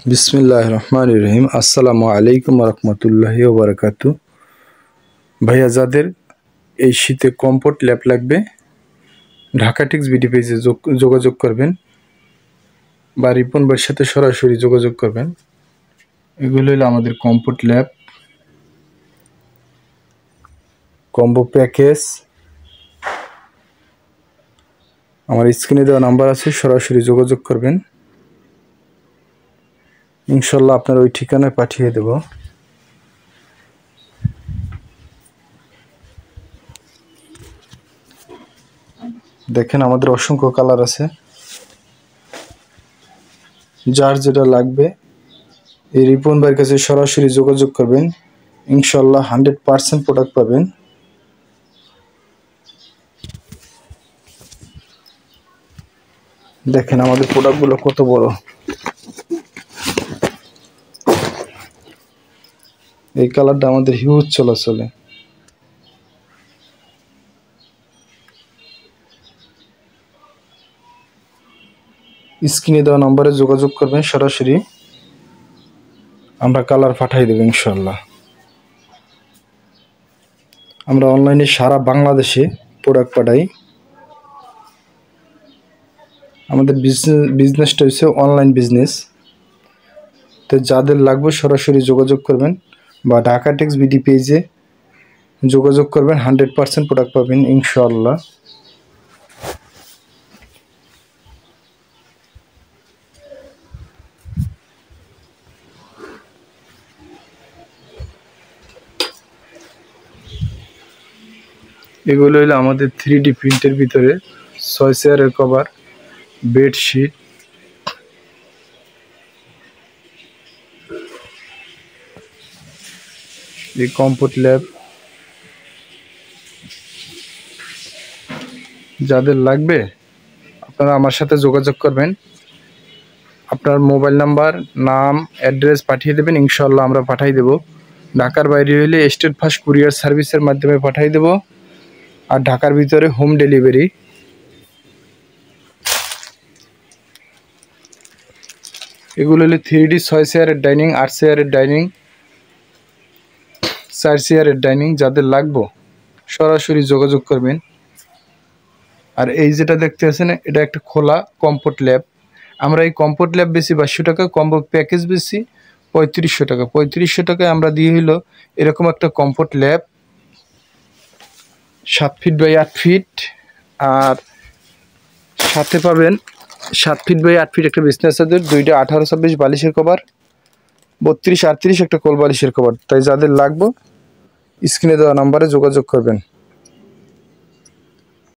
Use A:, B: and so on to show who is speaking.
A: बिस्मिल्लाहिर रहमानिर रहीम আসসালামু আলাইকুম ওয়া রাহমাতুল্লাহি ওয়া বারাকাতুহু। ভাইয়া যাদের এই শীতে কমফোর্ট ল্যাপ লাগবে ঢাকা টেক্স বিডি পেজে যোগাযোগ করবেন বা রিপন ভাইয়ের সাথে সরাসরি যোগাযোগ করবেন। এগুলো হলো আমাদের কমফোর্ট ল্যাপ কম্বো প্যাকেজ। আমার স্ক্রিনে দেওয়া নাম্বার আছে, সরাসরি যোগাযোগ করবেন, ইনশাল্লাহ আপনার ওই ঠিকানায় পাঠিয়ে দেব। দেখেন আমাদের অসংখ্য কালার আছে, যার যেটা লাগবে এই রিপন ভাইয়ের কাছে সরাসরি যোগাযোগ করবেন, ইনশাল্লাহ 100% প্রোডাক্ট পাবেন। দেখেন আমাদের প্রোডাক্টগুলো কত বড়, এই কালারটা আমাদের হিউজ চলাচলে। স্ক্রিনে দেওয়া নম্বরে যোগাযোগ করবেন, সরাসরি আমরা কালার পাঠিয়ে দেব ইনশাল্লাহ। আমরা অনলাইনে সারা বাংলাদেশে প্রোডাক্ট পাঠাই। আমাদের বিজনেসটা হচ্ছে অনলাইন বিজনেস, তো যাদের লাগবে সরাসরি যোগাযোগ করবেন বা ঢাকা টেক্স বিডি পেজে যোগাযোগ করবেন, 100% প্রোডাক্ট পাবেন ইনশাআল্লাহ। এগুলো হলো আমাদের 3D প্রিন্টের ভিতরে 6 চেয়ারের কভার, বেডশিট, এই কমফোর্ট ল্যাব। যাদের লাগবে আপনারা আমার সাথে যোগাযোগ করবেন, আপনার মোবাইল নাম্বার, নাম, অ্যাড্রেস পাঠিয়ে দেবেন, ইনশাআল্লাহ আমরা পাঠিয়ে দেব। ঢাকার বাইরে হলে স্টেট ফাস্ট কুরিয়ার সার্ভিসের মাধ্যমে পাঠিয়ে দেব, আর ঢাকার ভিতরে হোম ডেলিভারি। এগুলো হলো 3D 6 চেয়ারের ডাইনিং, 8 চেয়ারের ডাইনিং, 4 চেয়ারের ডাইনিং। যাদের লাগবে সরাসরি যোগাযোগ করবেন। আর এই যেটা দেখতে আছেন এটা একটা খোলা কমফোর্ট ল্যাব। আমরা এই কমফোর্ট ল্যাব বেশি 2200 টাকা, কম্বো প্যাকেজ বেশি 3500 টাকা। 3500 টাকায় আমরা দিয়ে হইলো এরকম একটা comfort lab 7 feet by 8 feet, আর সাথে পাবেন 7 ফিট বাই 8 ফিট একটা বিছনা চাদর, দুইটা 18-26 বালিশের কভার, 32-38 একটা কোল বালিশের কভার। তাই যাদের লাগবে স্ক্রিনে দেওয়া নাম্বারে যোগাযোগ করবেন।